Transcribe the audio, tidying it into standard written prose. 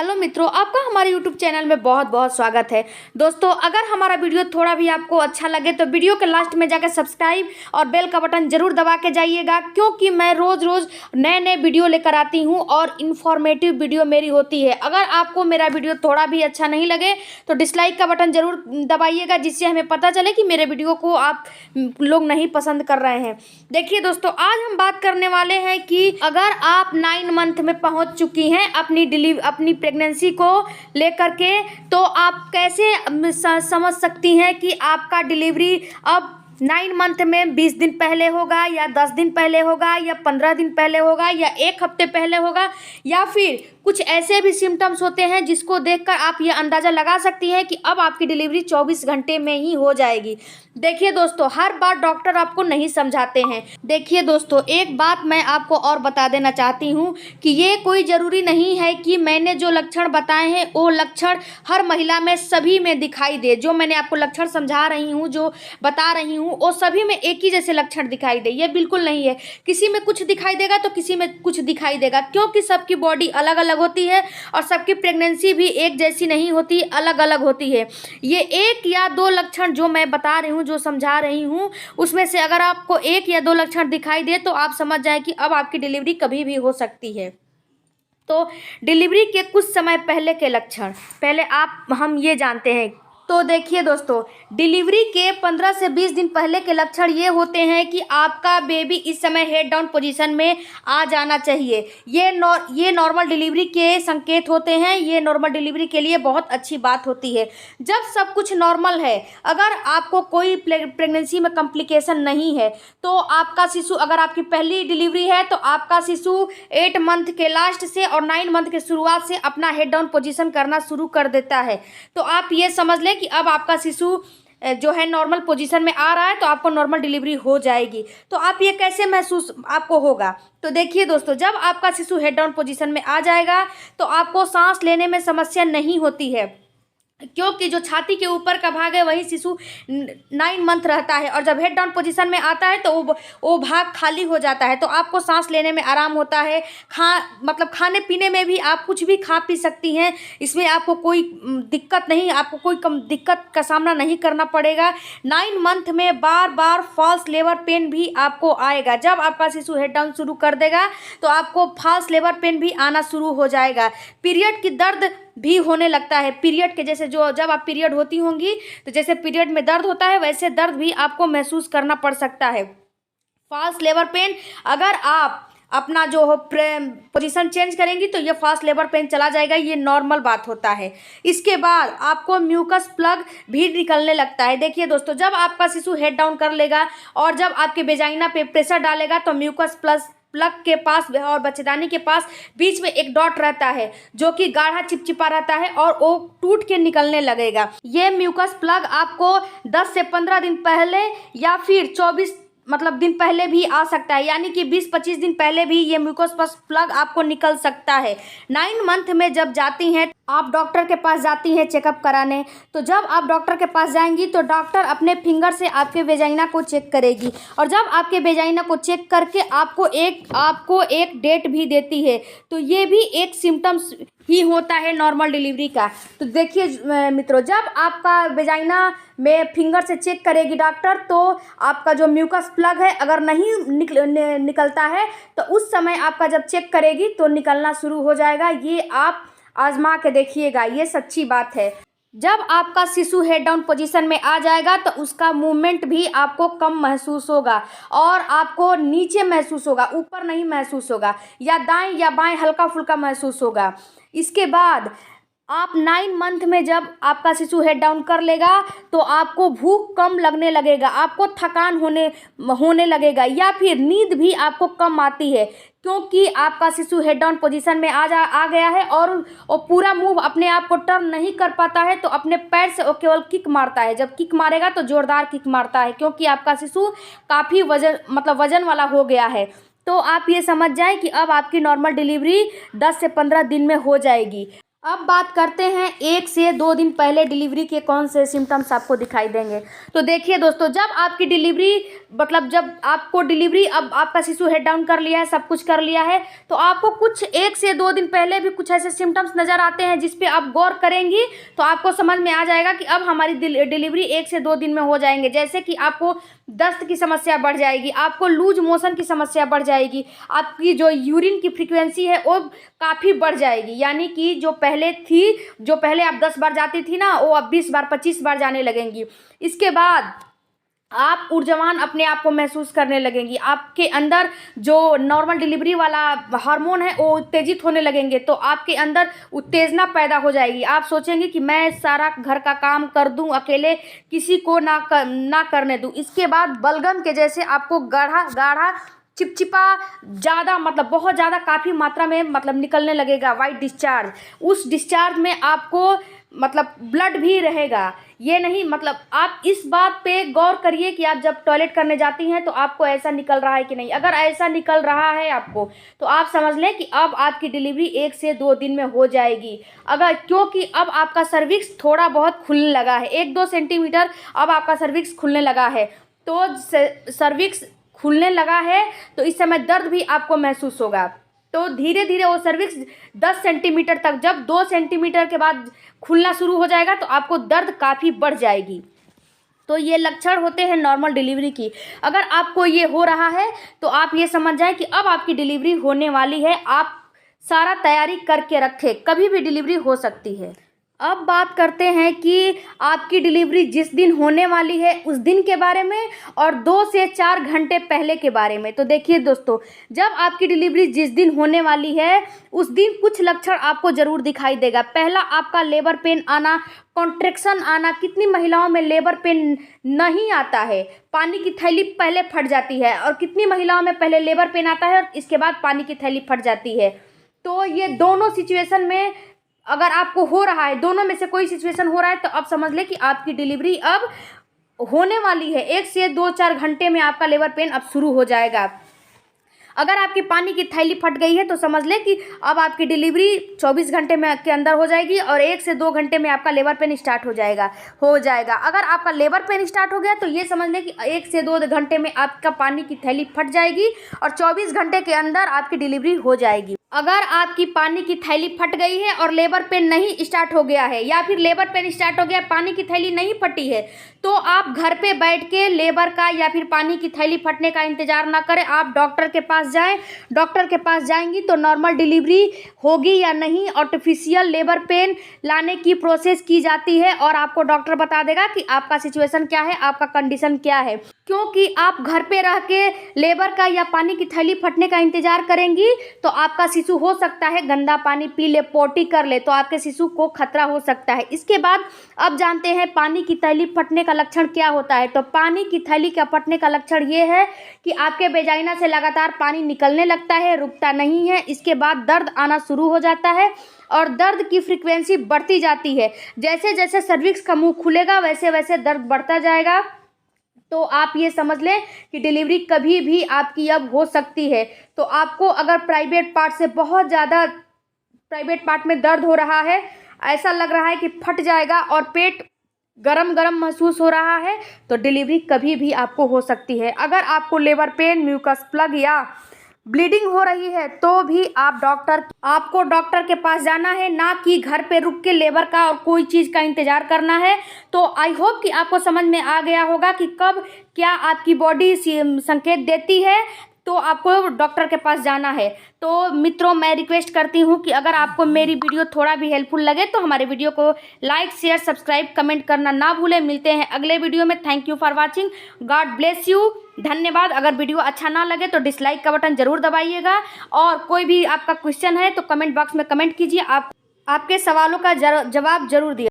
Hello मित्रों, आपका हमारे यूट्यूब चैनल में बहुत बहुत स्वागत है। दोस्तों, अगर हमारा वीडियो थोड़ा भी आपको अच्छा लगे तो वीडियो के लास्ट में जाकर सब्सक्राइब और बेल का बटन जरूर दबा के जाइएगा, क्योंकि मैं रोज़ रोज़ नए नए वीडियो लेकर आती हूं और इन्फॉर्मेटिव वीडियो मेरी होती है। अगर आपको मेरा वीडियो थोड़ा भी अच्छा नहीं लगे तो डिसलाइक का बटन जरूर दबाइएगा, जिससे हमें पता चले कि मेरे वीडियो को आप लोग नहीं पसंद कर रहे हैं। देखिए दोस्तों, आज हम बात करने वाले हैं कि अगर आप 9 मंथ में पहुँच चुकी हैं अपनी प्रेगनेंसी को लेकर के, तो आप कैसे समझ सकती हैं कि आपका डिलीवरी अब 9 मंथ में 20 दिन पहले होगा या 10 दिन पहले होगा या 15 दिन पहले होगा या 1 हफ्ते पहले होगा, या फिर कुछ ऐसे भी सिम्टम्स होते हैं जिसको देखकर आप ये अंदाज़ा लगा सकती हैं कि अब आपकी डिलीवरी 24 घंटे में ही हो जाएगी। देखिए दोस्तों, हर बार डॉक्टर आपको नहीं समझाते हैं। देखिए दोस्तों, एक बात मैं आपको और बता देना चाहती हूँ कि ये कोई ज़रूरी नहीं है कि मैंने जो लक्षण बताए हैं वो लक्षण हर महिला में सभी में दिखाई दे। जो मैंने आपको लक्षण समझा रही हूँ, जो बता रही हूँ, वो सभी में एक ही जैसे लक्षण दिखाई दे, ये बिल्कुल नहीं है। किसी में कुछ दिखाई देगा तो किसी में कुछ दिखाई देगा, क्योंकि सबकी बॉडी अलग अलग होती है और सबकी प्रेगनेंसी भी एक जैसी नहीं होती, अलग अलग होती है। ये 1 या 2 लक्षण जो मैं बता रही हूँ, जो समझा रही हूँ, उसमें से अगर आपको 1 या 2 लक्षण दिखाई दे तो आप समझ जाएं कि अब आपकी डिलीवरी कभी भी हो सकती है। तो डिलीवरी के कुछ समय पहले के लक्षण पहले हम ये जानते हैं। तो देखिए दोस्तों, डिलीवरी के 15 से 20 दिन पहले के लक्षण ये होते हैं कि आपका बेबी इस समय हेड डाउन पोजीशन में आ जाना चाहिए। ये नॉर्मल डिलीवरी के संकेत होते हैं। ये नॉर्मल डिलीवरी के लिए बहुत अच्छी बात होती है। जब सब कुछ नॉर्मल है, अगर आपको कोई प्रेगनेंसी में कॉम्प्लिकेशन नहीं है, तो आपका शिशु, अगर आपकी पहली डिलीवरी है तो आपका शिशु 8 मंथ के लास्ट से और 9 मंथ के शुरुआत से अपना हेड डाउन पोजीशन करना शुरू कर देता है। तो आप ये समझ लें कि अब आपका शिशु जो है नॉर्मल पोजीशन में आ रहा है, तो आपको नॉर्मल डिलीवरी हो जाएगी। तो आप ये कैसे महसूस आपको होगा? तो देखिए दोस्तों, जब आपका शिशु हेड डाउन पोजीशन में आ जाएगा तो आपको सांस लेने में समस्या नहीं होती है, क्योंकि जो छाती के ऊपर का भाग है वही शिशु 9 मंथ रहता है, और जब हेड डाउन पोजीशन में आता है तो वो भाग खाली हो जाता है। तो आपको सांस लेने में आराम होता है। खाने पीने में भी आप कुछ भी खा पी सकती हैं, इसमें आपको कोई दिक्कत नहीं, आपको कोई दिक्कत का सामना नहीं करना पड़ेगा। 9 मंथ में बार बार फॉल्स लेबर पेन भी आपको आएगा। जब आपका शिशु हेड डाउन शुरू कर देगा तो आपको फॉल्स लेबर पेन भी आना शुरू हो जाएगा। पीरियड की दर्द भी होने लगता है। पीरियड के जैसे जब आप पीरियड होती होंगी तो जैसे पीरियड में दर्द होता है, वैसे दर्द भी आपको महसूस करना पड़ सकता है। फास्ट लेबर पेन, अगर आप अपना जो हो पोजीशन चेंज करेंगी तो ये फास्ट लेबर पेन चला जाएगा, ये नॉर्मल बात होता है। इसके बाद आपको म्यूकस प्लग भी निकलने लगता है। देखिए दोस्तों, जब आपका शिशु हेड डाउन कर लेगा और जब आपके वेजाइना पे प्रेशर डालेगा तो म्यूकस प्लग के पास और बच्चेदानी के पास बीच में एक डॉट रहता है जो कि गाढ़ा चिपचिपा रहता है और वो टूट के निकलने लगेगा। ये म्यूकस प्लग आपको 10 से 15 दिन पहले या फिर 24 दिन पहले भी आ सकता है, यानी कि 20-25 दिन पहले भी ये म्यूकस प्लग आपको निकल सकता है। 9 मंथ में जब जाती हैं आप डॉक्टर के पास जाती हैं चेकअप कराने, तो जब आप डॉक्टर के पास जाएंगी तो डॉक्टर अपने फिंगर से आपके वेजाइना को चेक करेगी, और जब आपके वेजाइना को चेक करके आपको एक डेट भी देती है। तो ये भी एक सिम्टम्स ही होता है नॉर्मल डिलीवरी का। तो देखिए मित्रों, जब आपका वेजाइना में फिंगर से चेक करेगी डॉक्टर, तो आपका जो म्यूकस प्लग है अगर नहीं निकलता है तो उस समय आपका जब चेक करेगी तो निकलना शुरू हो जाएगा। ये आप आजमा के देखिएगा, ये सच्ची बात है। जब आपका शिशु हेड डाउन पोजीशन में आ जाएगा तो उसका मूवमेंट भी आपको कम महसूस होगा और आपको नीचे महसूस होगा, ऊपर नहीं महसूस होगा, या दाएं या बाएं हल्का फुल्का महसूस होगा। इसके बाद आप 9 मंथ में जब आपका शिशु हेड डाउन कर लेगा तो आपको भूख कम लगने लगेगा, आपको थकान होने लगेगा, या फिर नींद भी आपको कम आती है, क्योंकि आपका शिशु हेड डाउन पोजीशन में आ गया है और वो पूरा मूव अपने आप को टर्न नहीं कर पाता है। तो अपने पैर से वो केवल किक मारता है। जब किक मारेगा तो जोरदार किक मारता है, क्योंकि आपका शिशु काफ़ी वजन वाला हो गया है। तो आप ये समझ जाएं कि अब आपकी नॉर्मल डिलीवरी 10 से 15 दिन में हो जाएगी। अब बात करते हैं 1 से 2 दिन पहले डिलीवरी के कौन से सिम्टम्स आपको दिखाई देंगे। तो देखिए दोस्तों, जब आपकी डिलीवरी मतलब जब आपको डिलीवरी अब आपका शिशु हेड डाउन कर लिया है, सब कुछ कर लिया है, तो आपको कुछ 1 से 2 दिन पहले भी कुछ ऐसे सिम्टम्स नज़र आते हैं जिस पे आप गौर करेंगी तो आपको समझ में आ जाएगा कि अब हमारी डिलीवरी 1 से 2 दिन में हो जाएंगे। जैसे कि आपको दस्त की समस्या बढ़ जाएगी, आपको लूज मोशन की समस्या बढ़ जाएगी, आपकी जो यूरिन की फ्रीक्वेंसी है वो काफ़ी बढ़ जाएगी, यानी कि जो पहले आप 10 बार जाती थी ना, वो अब 20 बार 25 बार जाने लगेंगी। इसके बाद आप ऊर्जावान अपने आप को महसूस करने लगेंगी, आपके अंदर जो नॉर्मल डिलीवरी वाला हार्मोन है वो उत्तेजित होने लगेंगे, तो आपके अंदर उत्तेजना पैदा हो जाएगी। आप सोचेंगे कि मैं सारा घर का काम कर दूं अकेले, किसी को ना करने दूं। इसके बाद बलगम के जैसे आपको गाढ़ा चिपचिपा ज़्यादा मतलब बहुत ज़्यादा काफ़ी मात्रा में मतलब निकलने लगेगा वाइट डिस्चार्ज। उस डिस्चार्ज में आपको मतलब ब्लड भी रहेगा। ये नहीं मतलब आप इस बात पे गौर करिए कि आप जब टॉयलेट करने जाती हैं तो आपको ऐसा निकल रहा है कि नहीं। अगर ऐसा निकल रहा है आपको तो आप समझ लें कि अब आपकी डिलीवरी 1 से 2 दिन में हो जाएगी। अगर क्योंकि अब आपका सर्विक्स थोड़ा बहुत खुलने लगा है, 1-2 सेंटीमीटर अब आपका सर्विक्स खुलने लगा है। तो सर्विक्स खुलने लगा है तो इस समय दर्द भी आपको महसूस होगा। तो धीरे धीरे वो सर्विक्स 10 सेंटीमीटर तक, जब 2 सेंटीमीटर के बाद खुलना शुरू हो जाएगा तो आपको दर्द काफ़ी बढ़ जाएगी। तो ये लक्षण होते हैं नॉर्मल डिलीवरी की। अगर आपको ये हो रहा है तो आप ये समझ जाएं कि अब आपकी डिलीवरी होने वाली है। आप सारा तैयारी करके रखें, कभी भी डिलीवरी हो सकती है। अब बात करते हैं कि आपकी डिलीवरी जिस दिन होने वाली है उस दिन के बारे में और 2 से 4 घंटे पहले के बारे में। तो देखिए दोस्तों, जब आपकी डिलीवरी जिस दिन होने वाली है उस दिन कुछ लक्षण आपको ज़रूर दिखाई देगा। पहला, आपका लेबर पेन आना, कॉन्ट्रैक्शन आना। कितनी महिलाओं में लेबर पेन नहीं आता है, पानी की थैली पहले फट जाती है, और कितनी महिलाओं में पहले लेबर पेन आता है और इसके बाद पानी की थैली फट जाती है। तो ये दोनों सिचुएशन में अगर आपको हो रहा है, दोनों में से कोई सिचुएशन हो रहा है, तो आप समझ लें कि आपकी डिलीवरी अब होने वाली है। 1 से 2-4 घंटे में आपका लेबर पेन अब शुरू हो जाएगा। अगर आपकी पानी की थैली फट गई है तो समझ लें कि अब आपकी डिलीवरी 24 घंटे में के अंदर हो जाएगी और 1 से 2 घंटे में आपका लेबर पेन स्टार्ट हो जाएगा। अगर आपका लेबर पेन स्टार्ट हो गया तो ये समझ लें कि 1 से 2 घंटे में आपका पानी की थैली फट जाएगी और 24 घंटे के अंदर आपकी डिलीवरी हो जाएगी। अगर आपकी पानी की थैली फट गई है और लेबर पेन नहीं स्टार्ट हो गया है, या फिर लेबर पेन स्टार्ट हो गया, पानी की थैली नहीं फटी है, तो आप घर पे बैठ के लेबर का या फिर पानी की थैली फटने का इंतजार ना करें, आप डॉक्टर के पास जाएं। डॉक्टर के पास जाएंगी तो नॉर्मल डिलीवरी होगी या नहीं, आर्टिफिशियल लेबर पेन लाने की प्रोसेस की जाती है और आपको डॉक्टर बता देगा कि आपका सिचुएशन क्या है, आपका कंडीशन क्या है। क्योंकि आप घर पे रह के लेबर का या पानी की थैली फटने का इंतजार करेंगी तो आपका शिशु हो सकता है गंदा पानी पी ले, पोटी कर ले, तो आपके शिशु को खतरा हो सकता है। इसके बाद अब जानते हैं पानी की थैली फटने का लक्षण क्या होता है। तो पानी की थैली का फटने का लक्षण ये है कि आपके वेजाइना से लगातार पानी निकलने लगता है, रुकता नहीं है। इसके बाद दर्द आना शुरू हो जाता है और दर्द की फ्रीक्वेंसी बढ़ती जाती है। जैसे जैसे सर्विक्स का मुंह खुलेगा वैसे वैसे दर्द बढ़ता जाएगा। तो आप ये समझ लें कि डिलीवरी कभी भी आपकी अब हो सकती है। तो आपको अगर प्राइवेट पार्ट से बहुत ज़्यादा प्राइवेट पार्ट में दर्द हो रहा है, ऐसा लग रहा है कि फट जाएगा और पेट गरम गरम महसूस हो रहा है, तो डिलीवरी कभी भी आपको हो सकती है। अगर आपको लेबर पेन, म्यूकस प्लग या ब्लीडिंग हो रही है तो भी आपको डॉक्टर के पास जाना है, ना कि घर पे रुक के लेबर का और कोई चीज़ का इंतज़ार करना है। तो आई होप कि आपको समझ में आ गया होगा कि कब क्या आपकी बॉडी संकेत देती है तो आपको डॉक्टर के पास जाना है। तो मित्रों, मैं रिक्वेस्ट करती हूँ कि अगर आपको मेरी वीडियो थोड़ा भी हेल्पफुल लगे तो हमारे वीडियो को लाइक, शेयर, सब्सक्राइब, कमेंट करना ना भूलें। मिलते हैं अगले वीडियो में। Thank you for watching. God bless you. धन्यवाद। अगर वीडियो अच्छा ना लगे तो डिसलाइक का बटन ज़रूर दबाइएगा और कोई भी आपका क्वेश्चन है तो कमेंट बॉक्स में कमेंट कीजिए। आपके सवालों का जवाब जरूर दिए।